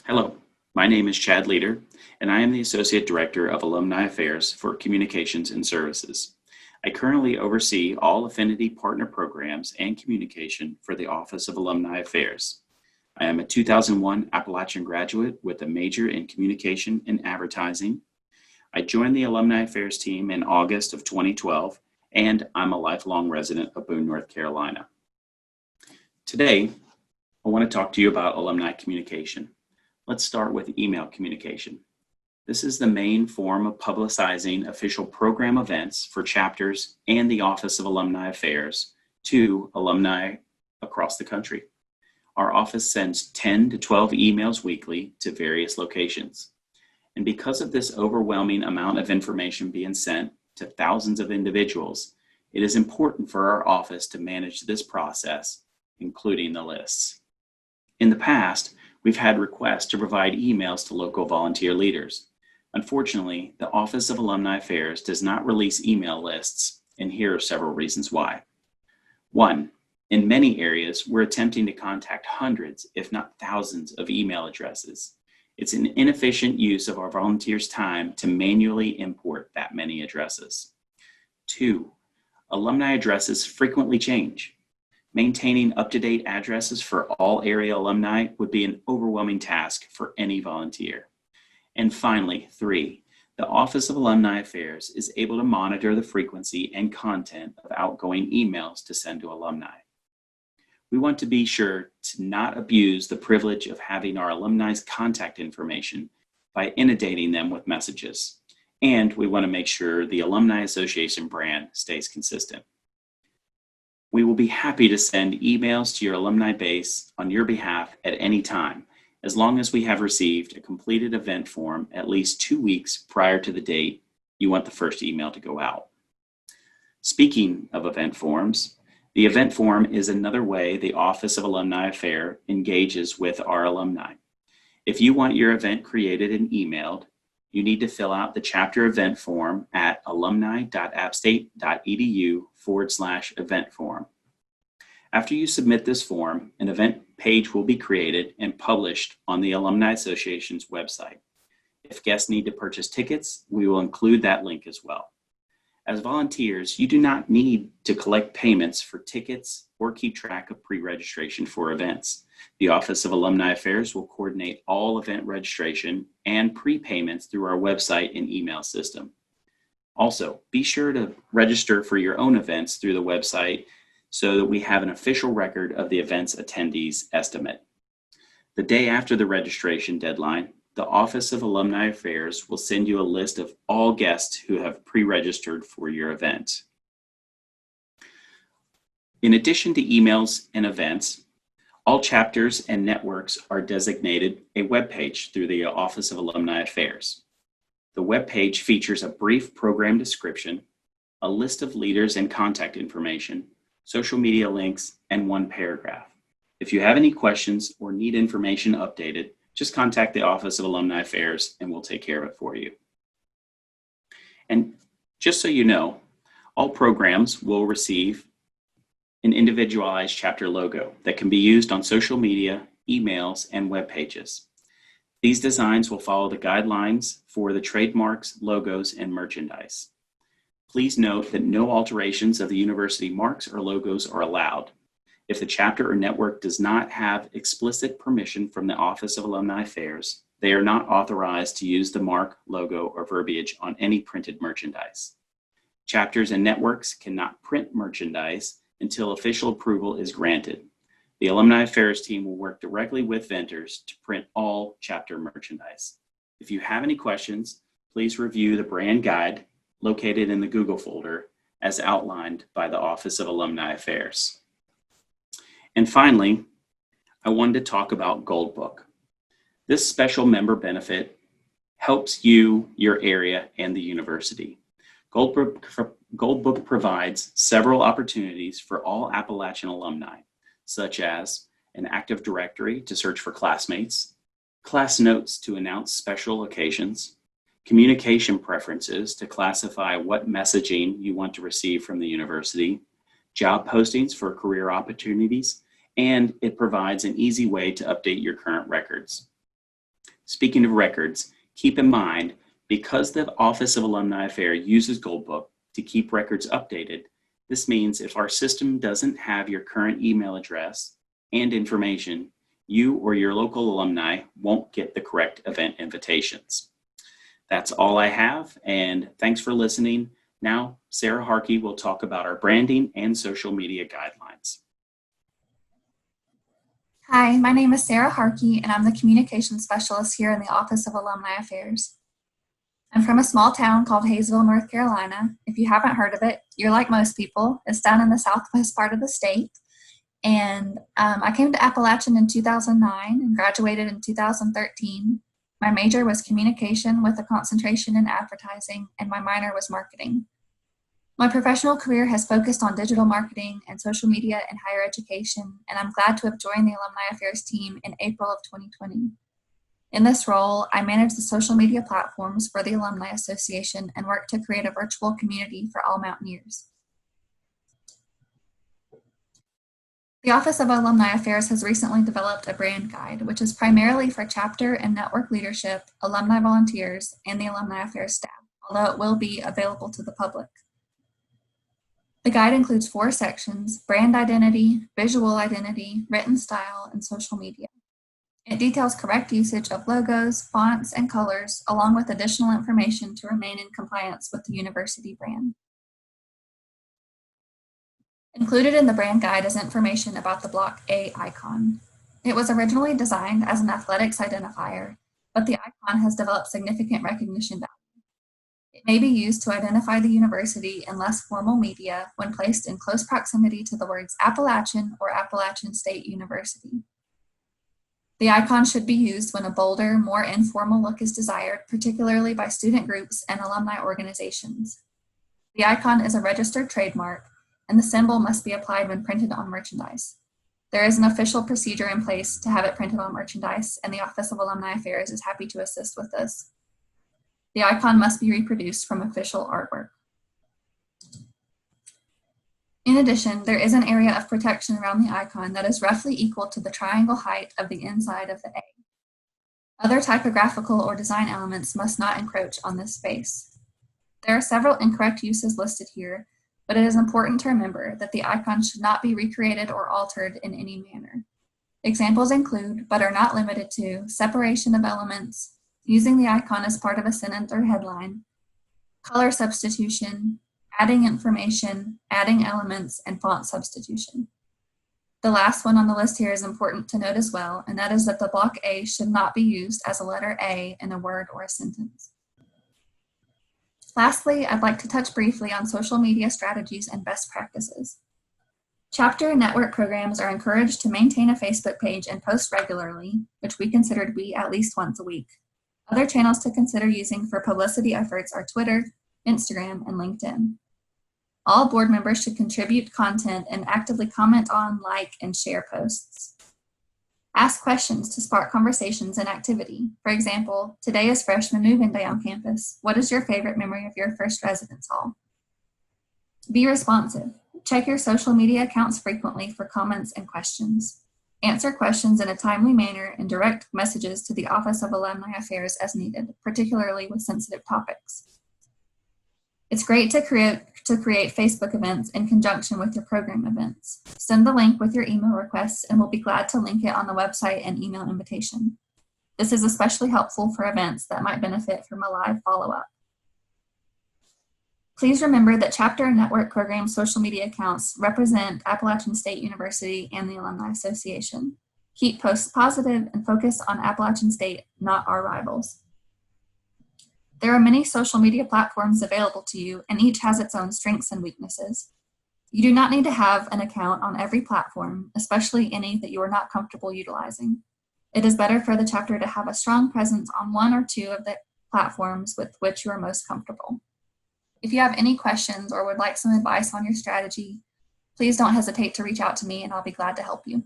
Hello, my name is Chad Leader, and I am the Associate Director of Alumni Affairs for Communications and Services. I currently oversee all affinity partner programs and communication for the Office of Alumni Affairs. I am a 2001 Appalachian graduate with a major in communication and advertising. I joined the Alumni Affairs team in August of 2012, and I'm a lifelong resident of Boone, North Carolina. Today, I want to talk to you about alumni communication. Let's start with email communication. This is the main form of publicizing official program events for chapters and the Office of Alumni Affairs to alumni across the country. Our office sends 10 to 12 emails weekly to various locations. And because of this overwhelming amount of information being sent to thousands of individuals, it is important for our office to manage this process, including the lists. In the past, we've had requests to provide emails to local volunteer leaders. Unfortunately, the Office of Alumni Affairs does not release email lists, and here are several reasons why. One, in many areas, we're attempting to contact hundreds, if not thousands, of email addresses. It's an inefficient use of our volunteers' time to manually import that many addresses. Two, alumni addresses frequently change. Maintaining up-to-date addresses for all area alumni would be an overwhelming task for any volunteer. And finally, three, the Office of Alumni Affairs is able to monitor the frequency and content of outgoing emails to send to alumni. We want to be sure to not abuse the privilege of having our alumni's contact information by inundating them with messages. And we want to make sure the Alumni Association brand stays consistent. We will be happy to send emails to your alumni base on your behalf at any time, as long as we have received a completed event form at least 2 weeks prior to the date you want the first email to go out. Speaking of event forms, the event form is another way the Office of Alumni Affairs engages with our alumni. If you want your event created and emailed, you need to fill out the chapter event form at alumni.appstate.edu/event form. After you submit this form, an event page will be created and published on the Alumni Association's website. If guests need to purchase tickets, we will include that link as well. As volunteers, you do not need to collect payments for tickets or keep track of pre-registration for events. The Office of Alumni Affairs will coordinate all event registration and prepayments through our website and email system. Also, be sure to register for your own events through the website so that we have an official record of the event's attendees estimate. The day after the registration deadline, the Office of Alumni Affairs will send you a list of all guests who have pre-registered for your event. In addition to emails and events, all chapters and networks are designated a webpage through the Office of Alumni Affairs. The webpage features a brief program description, a list of leaders and contact information, social media links, and one paragraph. If you have any questions or need information updated, just contact the Office of Alumni Affairs and we'll take care of it for you. And just so you know, all programs will receive an individualized chapter logo that can be used on social media, emails, and web pages. These designs will follow the guidelines for the trademarks, logos, and merchandise. Please note that no alterations of the university marks or logos are allowed. If the chapter or network does not have explicit permission from the Office of Alumni Affairs, they are not authorized to use the mark, logo, or verbiage on any printed merchandise. Chapters and networks cannot print merchandise until official approval is granted. The Alumni Affairs team will work directly with vendors to print all chapter merchandise. If you have any questions, please review the brand guide located in the Google folder as outlined by the Office of Alumni Affairs. And finally, I wanted to talk about Goldbook. This special member benefit helps you, your area, and the university. Goldbook provides several opportunities for all Appalachian alumni, such as an active directory to search for classmates, class notes to announce special occasions, communication preferences to classify what messaging you want to receive from the university, job postings for career opportunities, and it provides an easy way to update your current records. Speaking of records, keep in mind, because the Office of Alumni Affairs uses Goldbook to keep records updated, this means if our system doesn't have your current email address and information, you or your local alumni won't get the correct event invitations. That's all I have, and thanks for listening. Now, Sarah Harkey will talk about our branding and social media guidelines. Hi, my name is Sarah Harkey, and I'm the Communications Specialist here in the Office of Alumni Affairs. I'm from a small town called Hayesville, North Carolina. If you haven't heard of it, you're like most people. It's down in the southwest part of the state. And I came to Appalachian in 2009 and graduated in 2013. My major was communication with a concentration in advertising, and my minor was marketing. My professional career has focused on digital marketing and social media in higher education, and I'm glad to have joined the Alumni Affairs team in April of 2020. In this role, I manage the social media platforms for the Alumni Association and work to create a virtual community for all Mountaineers. The Office of Alumni Affairs has recently developed a brand guide, which is primarily for chapter and network leadership, alumni volunteers, and the Alumni Affairs staff, although it will be available to the public. The guide includes 4 sections: brand identity, visual identity, written style, and social media. It details correct usage of logos, fonts, and colors, along with additional information to remain in compliance with the university brand. Included in the brand guide is information about the Block A icon. It was originally designed as an athletics identifier, but the icon has developed significant recognition value. It may be used to identify the university in less formal media when placed in close proximity to the words Appalachian or Appalachian State University. The icon should be used when a bolder, more informal look is desired, particularly by student groups and alumni organizations. The icon is a registered trademark, and the symbol must be applied when printed on merchandise. There is an official procedure in place to have it printed on merchandise, and the Office of Alumni Affairs is happy to assist with this. The icon must be reproduced from official artwork. In addition, there is an area of protection around the icon that is roughly equal to the triangle height of the inside of the A. Other typographical or design elements must not encroach on this space. There are several incorrect uses listed here, but it is important to remember that the icon should not be recreated or altered in any manner. Examples include, but are not limited to, separation of elements, using the icon as part of a sentence or headline, color substitution, adding information, adding elements, and font substitution. The last one on the list here is important to note as well, and that is that the block A should not be used as a letter A in a word or a sentence. Lastly, I'd like to touch briefly on social media strategies and best practices. Chapter and network programs are encouraged to maintain a Facebook page and post regularly, which we consider to be at least once a week. Other channels to consider using for publicity efforts are Twitter, Instagram, and LinkedIn. All board members should contribute content and actively comment on, like, and share posts. Ask questions to spark conversations and activity. For example, today is freshman move-in day on campus. What is your favorite memory of your first residence hall? Be responsive. Check your social media accounts frequently for comments and questions. Answer questions in a timely manner and direct messages to the Office of Alumni Affairs as needed, particularly with sensitive topics. It's great to create Facebook events in conjunction with your program events. Send the link with your email requests and we'll be glad to link it on the website and email invitation. This is especially helpful for events that might benefit from a live follow-up. Please remember that chapter and network program social media accounts represent Appalachian State University and the Alumni Association. Keep posts positive and focus on Appalachian State, not our rivals. There are many social media platforms available to you, and each has its own strengths and weaknesses. You do not need to have an account on every platform, especially any that you are not comfortable utilizing. It is better for the chapter to have a strong presence on one or two of the platforms with which you are most comfortable. If you have any questions or would like some advice on your strategy, please don't hesitate to reach out to me and I'll be glad to help you.